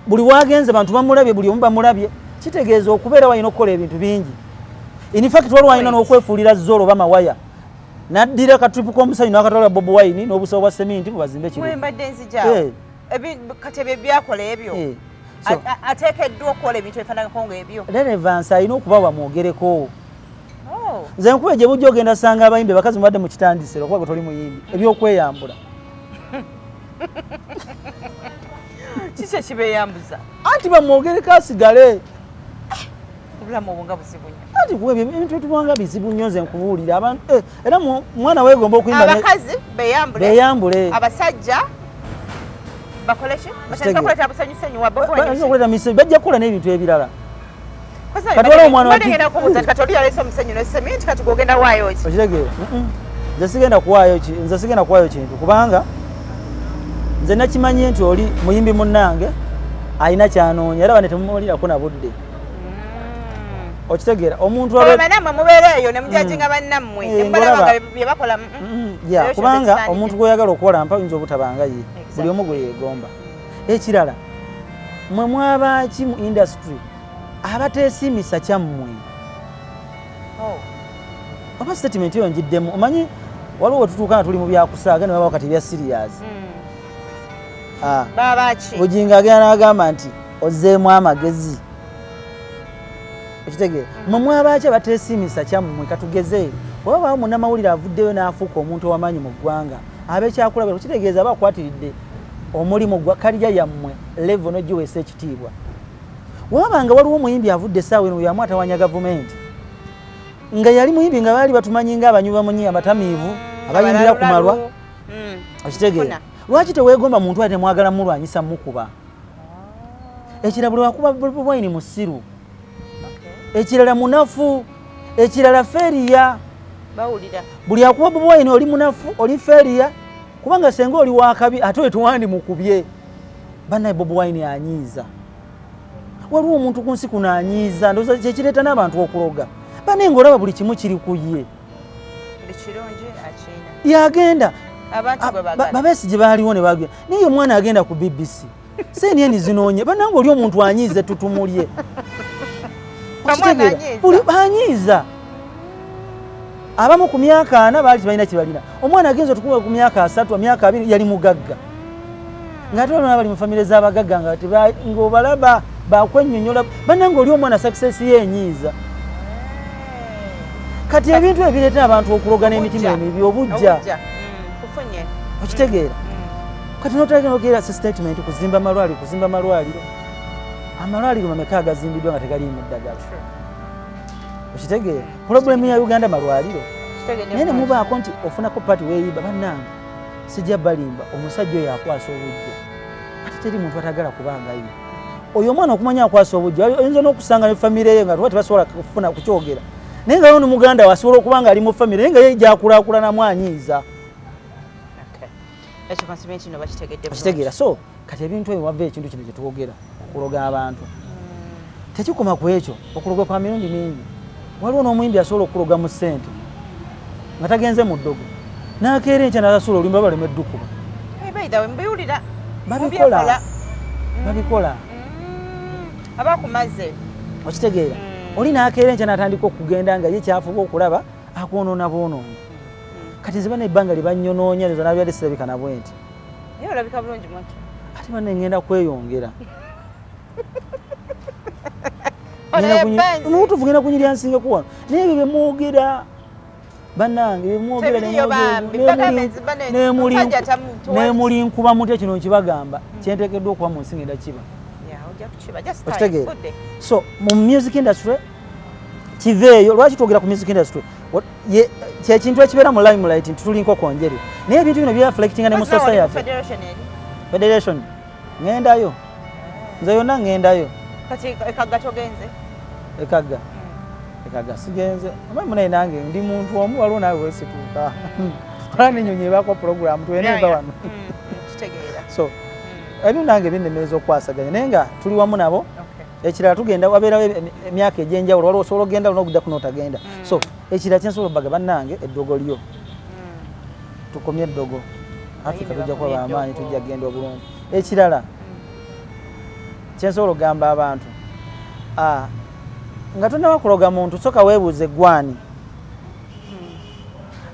buli wagenze bantu bamulabye buli omu bamulabye kitegeeza okubeera walina okukola ebintu bingi in fact waliwo walina n'okwefuulira zolo oba mawaya naddira akatulipu k'omusanyu n'akatwala Bobi Wine n'obusawo bwa seminti mubazimbe ekiro kati ebyo byakola ebyo ateekeddwa okukola ebintu ebifaananako ng'ebyo relevance alina okuba bamwogereko nze nkuba gye bujja ogenda sanga abayimbi bakazi mubadde mu kitandisiro okuba gwe toli muyimbi ebyokweyambula kiki ekibeeyambuza anti bamwogereko asigale obulamu obwo nga buzibu nnyo anti kuba ebintu ebitubanga bizibu nnyo nze nkubuulira abantu era mwana weegomba okuyimba abakazi beeyambule abasajja bakoleki batandika kuleeta busanyusenyu wabaokuleta misenyu bajja kukola n'ebintu ebirala kati waliwo omwana bagenda kubuuza kati oli yaleese omusenyu nesementi kati gwogenda waayo ki okitegeera nze sigenda kuwaayo kintu kubanga nze nakimanyi nti oli muyimbi munnange alina kyanoonya era bane temumuwulirako na budde okitegeera omuntu namwe mubeereeyo ne mujajinga bannammwe nembalabanga bye bakola kubanga omuntu gw'oyagala okuwalampa oyinza obutabanga ye buli omu gwe yeegomba ekirala mwe mwabaki mu industry abateesiimisa kyammwe oba statement eyo njiddemu omanyi waliwo wetutuukana tuli mu byakusaaga ne babawo kati bya serious bujinga agenda n'agamba nti ozzeemu amagezi okitegeera mwe mwabaki abateesiimisa kyammwe katugeze olwabawo munnamawulire avuddeyo n'afuuka omuntu ow'amaanyi mu ggwanga ab'ekyakulabira okitegeeza aba akwatiridde omulimu gwa kalya yammwe level n'ogiweesa ekitiibwa wabanga waliwo omuyimbi avudde essaawa eno yamu atawanya gavumenti nga yali muyimbi nga baali batumanyi ng'abanywi munyi abatamiivu abayimbira ku malwa okitegeera lwaki teweegomba muntu ate mwagala mulwanyisa mukuba ekirala buli wakuba bwaini musiru ekirala munafu ekirala feriya buli akuba bwaini oli munafu oli feriya kubanga senga oli wakabi ate wetuwandi mukubye bannaye Bobi Wine anyiiza waliwo omuntu ku nsi kuno anyiiza ndowooza kyekireeta n'abantu okuloga bane ng'olaba buli kimu kiri ku ye yagenda babesi gye baaliwo ne bagenda naye omwana agenda ku BBC seenieni zinoonye bannange oli omuntu anyiize tutumulye buli anyiiza abamu ku myaka 4 baali tebalina kye balina omwana agenza otukuba ku myaka 3 myaka 2 yali mugagga ng'ate olona bali mu famire z'abagagga ng'obalaba bakwennyonnyola bannange oli omwana success yenyiiza kati ebintu ebireeta abantu okuloga n'emitima emibi obujja okitegeera kati notegeera statement kuzimba amalwaliro amalwaliro mameka agazimbiddwa nga tegaliimu ddagala okitegeera problemu ya Uganda malwaliro naye ne mubaako nti ofunako pati weeyiba bannange sijja balimba omusajja oyo akwasa obujja ate teri muntu atagala kubangayo oyo omwana okumanya akwasa obujja oyinza n'okusanga ne famire ye nga tebasobola kufuna kukyogera naye nga yono muganda wasobola okuba nga ali mu famire naye nga ye gyakulaakulanamu anyiiza okitegeera so kati ebintu ebyo wava ekintu kino kyetwogera okuloga abantu tekikoma ku ekyo okuloga kwa mirundi mingi waliwo n'omuyimbi asobola okuloga mu ssente nga tagenze mu ddogo n'akeera enkya n'asasula olimba baleme eddukuba babikola abakumaze okitegeera oli n'akeera enkya n'atandika okugenda nga ye kyafuba okulaba akwonoona bwonoonyi kati ziba n'ebbanga lye bannyononya lezo nabyadde sirabika na bwenti naye olabika bulungi mwatu ate banne ngenda kweyongera mutuufu genda kunyirya nsingeku wano naye ebyo bemwogera bannange bemwogera nemuli nkuba mutya kino nkibagamba kyenteekeddwa okuba mu nsi ngenda kiba okitegeera so mu music industry kiveeyo lwaki twogera ku music industry kyekintu ekibeera mu limelight nti tuli nkokonjere naye ebintu bino byareflectinga ne mu society federation ngendayo nze yonna ngendayo ekagga togenze ekagga sigenze omanyi munaye nange ndi muntu omu waliwo naawe wesituuka twala nenyonyi ebako program tuweneva wano so ebintu nange binnemereza okwasaganya naye nga tuli wamu nabo ekirala tugenda wabeerawo emyaka egy'enjawulo waliwo osobola okgenda olina n'otagenda so ekirala kyensobola obbaga bannange eddogo lyo tukomye eddogo Africa tujja kuba bamaanyi tujja kgenda obulungi ekirala kyensobola okugamba abantu nga tonnaba kuloga muntu soka weebuuze eggwani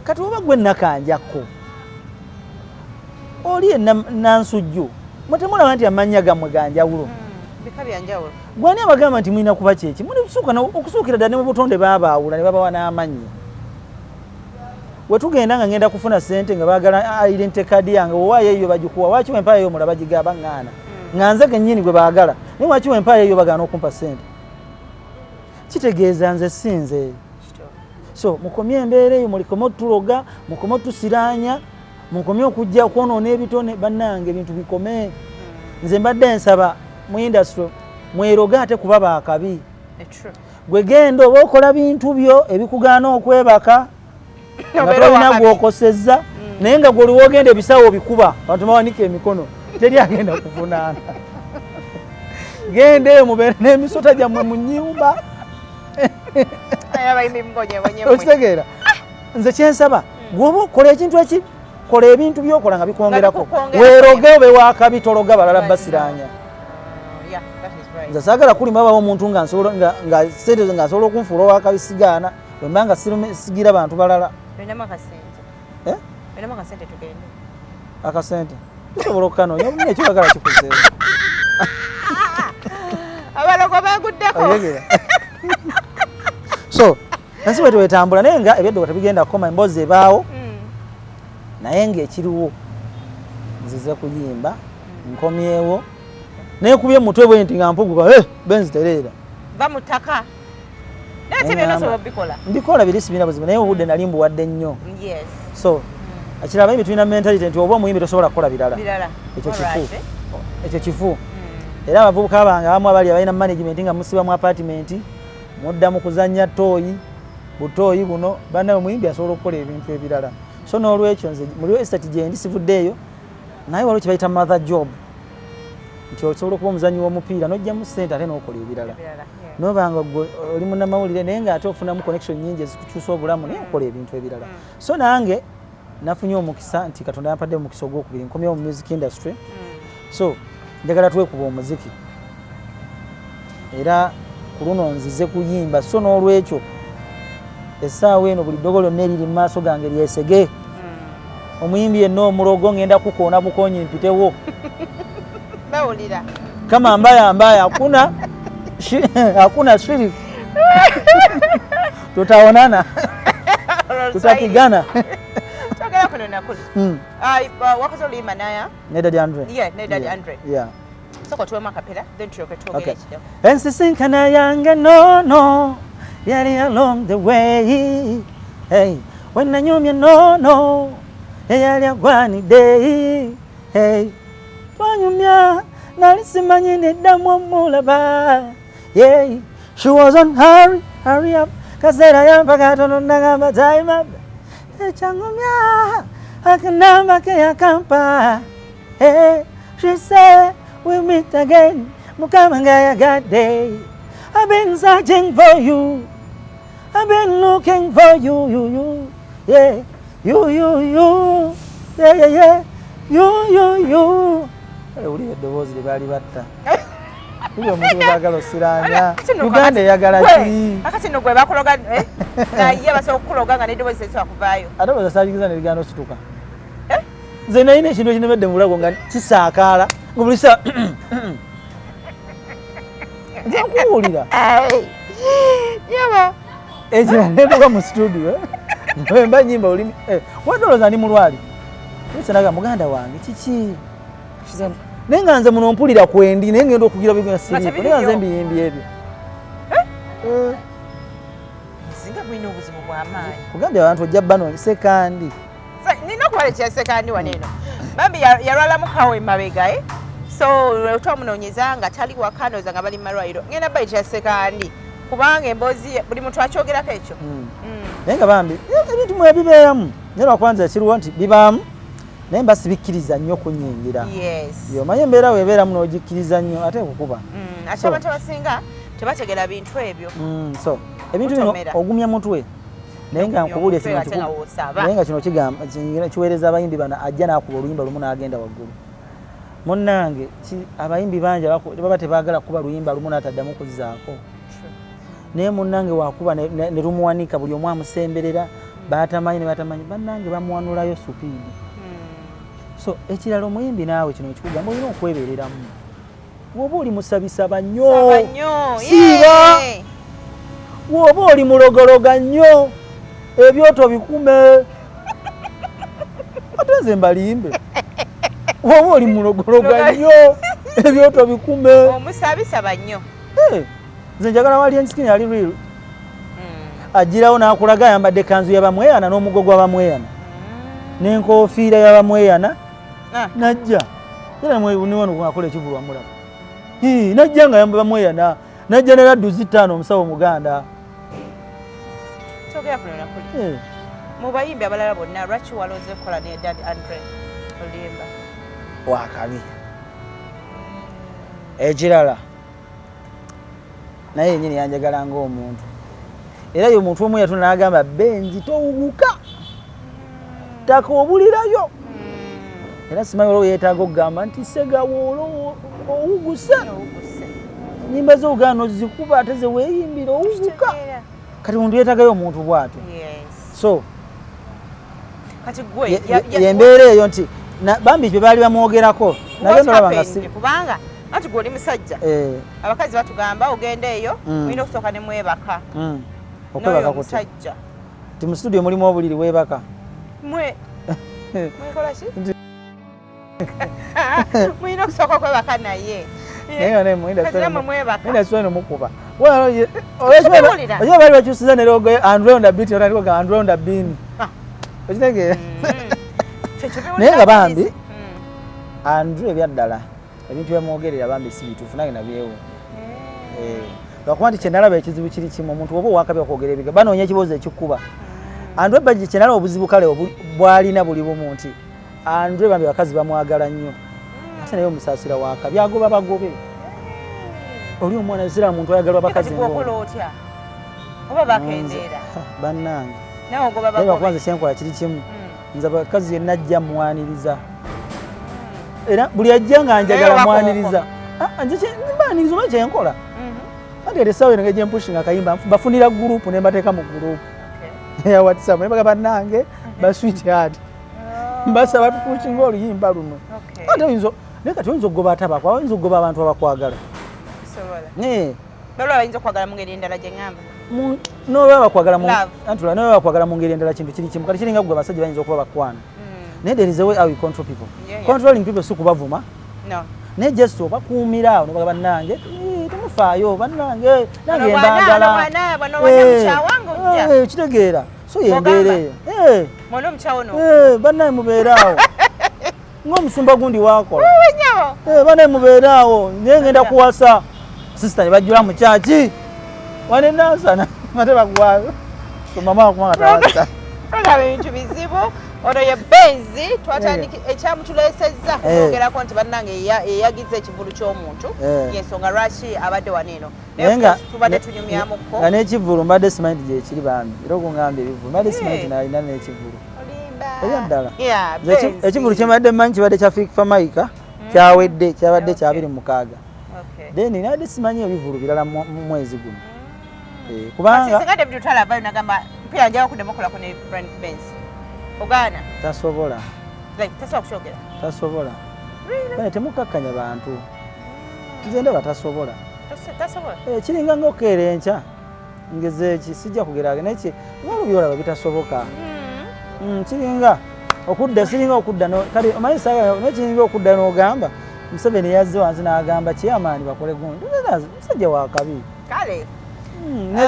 kati oba gwe nakanjako oli enansujju mutemulaba nti amannya gammwe ganjawulo gwani abagamba nti mulina kuba kyeki muli okusuukira ddala ne mu butonde baabaawula ne babawa n'amannya wetugenda nga ngenda kufuna ssente nga baagala identity card yange owaayo eyo bagikuwa waakiwa empaya eyo mulaba gigaba ŋŋaana nga nze gennyini gwe baagala naye waakiwa empaya eyo bagaana okumpa ssente kitegeeza nze sinze so mukomye embeera eyo mulikome otuloga mukome otusiraanya mukomye okujja okwonoona ebitone bannange ebintu bikome nze mbadde nsaba mu industry mweroga ate kuba baakabi gwe genda oba okola bintu byo ebikugaana okwebaka nga tolina gw'okosezza naye nga gw'oliwo ogenda ebisawo bikuba abantu bawanika emikono teri agenda kuvunaana. Gende mubeere n'emisota gyammwe mu nnyumba. Okitegeera? Nze kyensaba gwoba okola ekintu eki kola ebintu byokola nga bikwongerako. Weeroge obe waakabi tologa balala basiraanya. Nze saagala kulima bawo omuntu nga sente nga nsobola okunfuula owaakabi sigaana bwe mba nga sigira bantu balala. Akasente tusobola okukanoonya obunya ekyogala kikuzeewo. Abalogo baguddeko. So ensi bwe twetambula naye nga ebyeddogo tebigenda kukoma, emboozi ebaawo naye ng'ekiriwo nzize kuyimba nkomyewo neekubye mutwe bwe nti nga mpuguba benzi tereera va mu ttaka naye tebyonna osobola bikola. Mbikola birisi bina buzibu naye obudde nali mbuwadde nnyo. So ekirala abayimbi tulina mentality nti oba omuyimbi tosobola kukola birala. Ekyo kifu. Era abavubuka bange abamu abali abalina management nga musiba mu apartment mudda mu kuzannya tooyi butooyi buno bannawe omuyimbi asobola okukola ebintu ebirala. So n'olwekyo nze muliwo estate gye ndi sivuddeeyo naye waliwo kye bayita mother job nti osobola okuba omuzannyi w'omupiira n'ojjamu ssente ate n'okola ebirala. Nobanga gwe oli munnamawulire naye ng'ate ofunamu connection nnyingi ezikukyusa obulamu naye okola ebintu ebirala. So nange nafunye omukisa nti Katonda yampadde omukisa ogwokubiri nkomyewo mu music industry. So njagala twekuba omuziki era ku luno nzize kuyimba. So n'olwekyo essaawa eno buli ddogo lyonna eriri mu maaso gange lyesege. Omuyimbi yenna omulogo ngenda kukoona bukonyi mpitewo. Bawulira kama mbaya hakuna shiri tutaonana tutapigana. Togera kuno nakuli. Wakazo oluyimba naya? Nedadi Andre. Nedadi Andre. Yeah. Soko tuwema kapera then tuyoke twogere ekidyo. Ensisinkana yange no yali along the way. Hey, when nanyumye no yali agwanidde. Hey, twanyumya nali simanyi neddamu omulaba. Yeah, she was on hurry up. Kaseera yampaka tono nagamba time up. Echangumya akanamba ke yakampa. Hey, she said we'll meet again. Mukama ngayagadde. I've been searching for you. I've been looking for you. Yeah, you. Yeah. You. Uli eddoboozi lye baali batta. Uli omuntu baagala osiranya. Uganda eyagala ki? Akati no gwe bakuloga naye basobola okukuloga nga n'eddoboozi tesobola kuvaayo. Ate bwe zasaajikiza ne ligenda osituka. Nze nalina ekintu ekinemedde mu bulago nga kisaakaala nga buli saa nze nkuwulira. Yaba. Ekirala netuuka mu studio mba nnyimba olimi wadolooza ndi mulwali. Naga muganda wange kiki? Naye nga nze muno mpulira kwendi naye ngenda okugira bigenda siriipo naye nga nze mbiyimbi ebyo. Singa bulina obuzibu bw'amaanyi. Kugambye abantu ojja bano sekandi. Nina okubalekya sekandi wano eno. Bambi yalwalamu kawe emabega so twamunoonyeza nga tali waka ndowooza nga bali mu malwaliro. Ngenda balekya sekandi kubanga emboozi buli muntu akyogerako ekyo. Naye nga bambi ebintu mwe bibeeramu naye lwakwanza ekiriwo nti bibaamu naye mba sibikkiriza nnyo kunyingira. Omanyi embeera weebeeramu n'ogikkiriza nnyo ate kukuba. Ate abantu abasinga tebategera bintu ebyo. So ebintu bino ogumya mutwe naye nga nkubuulira naye nga kino kiweereza abayimbi bano ajja n'akuba oluyimba lumu n'agenda waggulu. Munnange abayimbi bangi baba tebaagala kuba luyimba lumu n'ataddamu kuzzaako. Naye munnange waakuba ne lumuwanika buli omu amusemberera batamanyi ne batamanyi bannange bamuwanulayo supiidi. So ekirala omuyimbi naawe kino ekikugamba olina okwebeereramu. Woba oli musabisaba nnyo siiba. Woba oli mulogologa nnyo ebyoto bikume. Ate nze mbalimbe. Woba oli mulogologa nnyo ebyoto bikume. Omusabisaba nnyo. Nze njagala wali ensikini ali real. Agirawo n'akulaga ayambadde kanzu y'abamweyana n'omugo gw'abamweyana. N'enkoofiira y'abamweyana. Najja. Era ni wano akola Ekivulu amulaba. Najja nga yamba bamweyana. Najja ne ladduzi 5 omusawo Muganda. Togera kuno nakuli. Mu bayimbi abalala bonna lwaki walonze okukola ne Dad Andre oluyimba? Wakabi. ekirala naye yennyini yanjagala ng'omuntu era yo omuntu omu yatuna n'agamba benzi towuguka ttaka obulirayo era simanyi olwo yeetaaga okugamba nti segawo owuguse ennyimba z'Oluganda ozikuba ate ze weeyimbira owuguka kati omuntu yeetaagayo omuntu bw'atyo so yembeera eyo nti bambi bye baali bamwogerako kubanga anti gwe oli musajja abakazi batugamba ogenda eyo mulina okusooka ne mwebaka okwebaka musajja ti mu studio mulimu obuliri weebaka mwekolaki mulina okusooka okwebaka naye mukuba oyo bali bakyusiza nerogo andronda bit otandikoga andronda bin okitegeera naye nga bambi andrew ebyaddala ebintu byamwogerera bambi si bituufu nange nabyewo lwakuba nti kyenalaba ekizibu kiri kimu omuntu oba owakabi okwogera ebiga banoonya ekibuuzo ekikuba andrew bagi kyenalaba obuzibu kale bwalina buli bumu nti andrew bambi bakazi bamwagala nnyo ate naye omusaasira wakabi agoba bagobe oli omwana zira muntu ayagalwa bakazi bannange naye bakubanza kyenkola kiri kimu nze bakazi yenna ajja mwaniriza era buli ajja nga njagala mwaniriza mbaniriza oba kyenkola ate era essaawa eno nga gyempushinga akayimba bafunira gurupu ne mbateeka mu gurupu eya whatsapp ne bagamba bannange baswiti ati mbasaba tupushinga oluyimba luno ate oyinza naye kati oyinza okugoba atabako oyinza okugoba abantu abakwagala bayinza okwagala mu ngeri endala gye ŋŋamba noba bakwagala mu ngeri endala kintu kiri kimu kati kiringa gwe abasajja bayinza okuba bakwana naye there is a way how you control people controlling people si kubavuma naye just obakuumira awo nobaga bannange temufaayo bannange nange mbagala kitegeera so yembeera eyo bannaye mubeeraawo ng'omusumba gundi wakola bannaye mubeeraawo naye ngenda kuwasa sisita ne bajjula mu kyaki wane nansana ate bakuwaayo somama kumanga tawasa olaba ebintu bizibu ono ye benzi twatandiki ekyamutuleesezza okwogerako nti bannange eyagiza ekivulu ky'omuntu yensonga lwaki abadde waneeno tubadde tunyumyamuko nga n'ekivulu mbadde simanyi nti gyekiri bambi era okungamba ebivulu mbadde simanyi nti nalina n'ekivulu ebyaddala ekivulu kyembadde mmanyi kibadde kya Famaica kyawedde kyabadde 26 then nabadde simanyi ebivulu birala mu mwezi guno kubanga Ogana tasobola kukyogera tasobola bane temukakkanya bantu nze batasobola kiringa ng'okeera enkya ngezeeki sijja kugerage neki ngaolu byolaba bitasoboka kiringa okudda siringa okudda kale omanyi nekiringa okudda n'ogamba Museveni yazze wansi n'agamba kyamaani bakole gundi musajja wakabi kale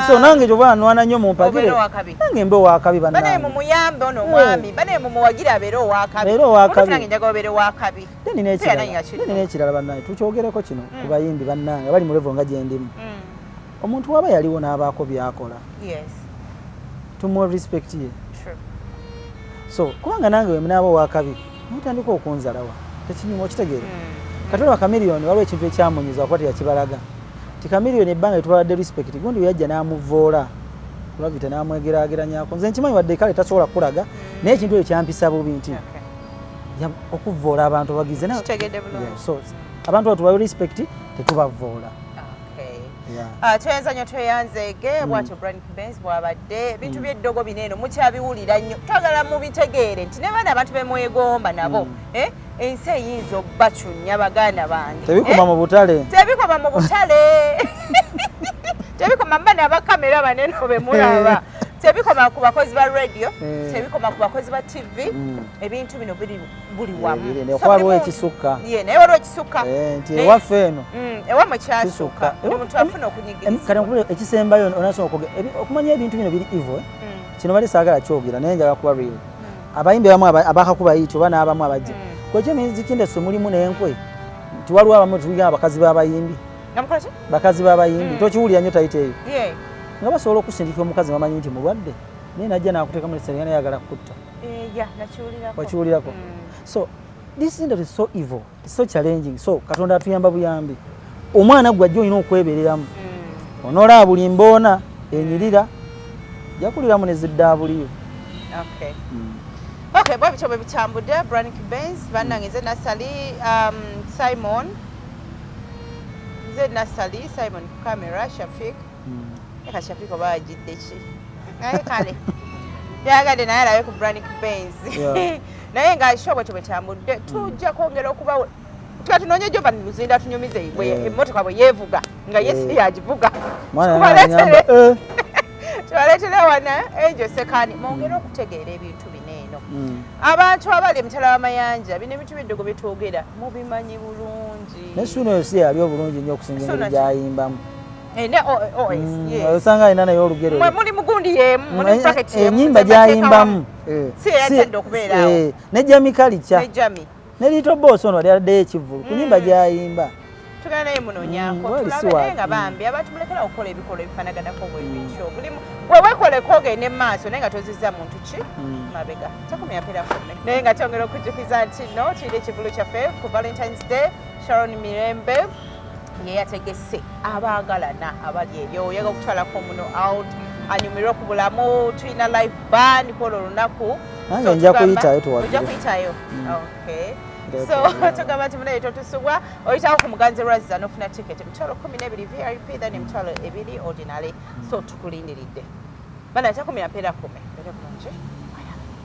so nange gyoba nwana nnyo mu mpagire nange mbe owakabi bane mu muyambe ono mwami bane mu muwagira abeere owakabi nange njagala obeere owakabi nina ekirala bannaye tukyogereko kino ku bayimbi bannange bali mu levo nga gyendimu omuntu waba yaliwo n'abaako byakola tumuwa respect ye so kubanga nange wemunaaba owakabi notandika okunzalawa tekinyuma okitegeera katolo wakamiliyoni waliwo ekintu ekyamunyiza wakuba teyakibalaga tikamiliyoni ebbanga etwalade respect gundi yajja n'amuvoola kulavita n'amwegeraageranyako nze nkimanyi wadde kale tasobola kulaga naye ekintu ekyo kyampisa bubi nti okuvoola abantu bagize so abantu batubayo respect tetubavoola tweyanza nnyo tweyanzeege bwatyo Brand Benz bwabadde ebintu by'eddogo bineeno mukyabiwulira nnyo twagala mubitegeere nti ne baana abantu bemwegomba nabo ensi eyinza obbacunya baganda bange tebikoma mu butale tebikoma mbana abakamera banene bemulaba tebikoma ku bakozi ba radio tebikoma ku bakozi ba TV ebintu bino buli wamu waliwo ekisukka naye waliwo ekisukka nti ewaffe eno ewamwe kyasukka omuntu afuna okunyigiriza kati nkulu ekisembayo onasobola okumanya ebintu bino biri evil kino bali saagala kyogera naye njagala kuba real abayimbi abamu abakakuba yiito oba n'abamu abajja kwekyo music industry mulimu n'enkwe nti waliwo abamu tuyiga abakazi b'abayimbi bakazi b'abayimbi tokiwulira nnyo tayita eyo nga basobola okusindika omukazi bamanyi nti mulwadde naye najja n'akuteeka mu serengana yagala kukutta wakiwulirako so this industry is so evil, it's so challenging. So katonda atuyamba buyambi omwana gwe ajja olina okwebereramu onolaba buli mboona enyirira jakuliramu ne ziddaabuliro. Okay, bwe bityo bwe bitambudde Branick Benz bannange nze Nasali Simon nze Nasali Simon ku kamera Shafik eka Shafik oba ajidde ki naye kale yagadde naye alabe ku Branick Benz naye nga show bwe bitambudde tujja kwongera okuba tunoonye Jova Luzinda tunyumize emmotoka bwe yeevuga nga yesi yagivuga tuwaleetera wana Angel Sekani mwongere okutegeera ebintu bino eno abantu abali emitala w'amayanja bino ebintu by'eddogo byetwogera mubimanyi bulungi ne Suno yosi yali obulungi nnyo okusinga engeri gy'ayimbamu osanga alina naye olugero muli mugundi yemu muli packet yemu ennyimba gy'ayimbamu si yatedde okubeerawo ne Jami Kalicha ne Little Boss ono ali addeyo Ekivulu ku nnyimba gy'ayimba tugenda naye munoonyaako tulabe nga bambi abantu mulekera okukola ebikolwa ebifaanaganako bwe bityo bwe weekoleko ogende mu maaso naye nga tozizza muntu ki mabega takumyaperafome naye nga twongera okujjukiza nti no tuyina Ekivulu kyaffe ku Valentine's Day Sharon Mirembe yeyategese abaagalana abali ebyo oyaga okutwalako muno out anyumirwe ku bulamu tulina live band kwolwo olunaku nange nja kuyitayo ojja kuyitayo okay so tugamba nti munaye totusubwa oyitawo ku Muganzi Razza n'ofuna ticket emitwalo 12 VIP then emitwalo 2 ordinary so tukulindiridde bana 10 apera 10 era bulungi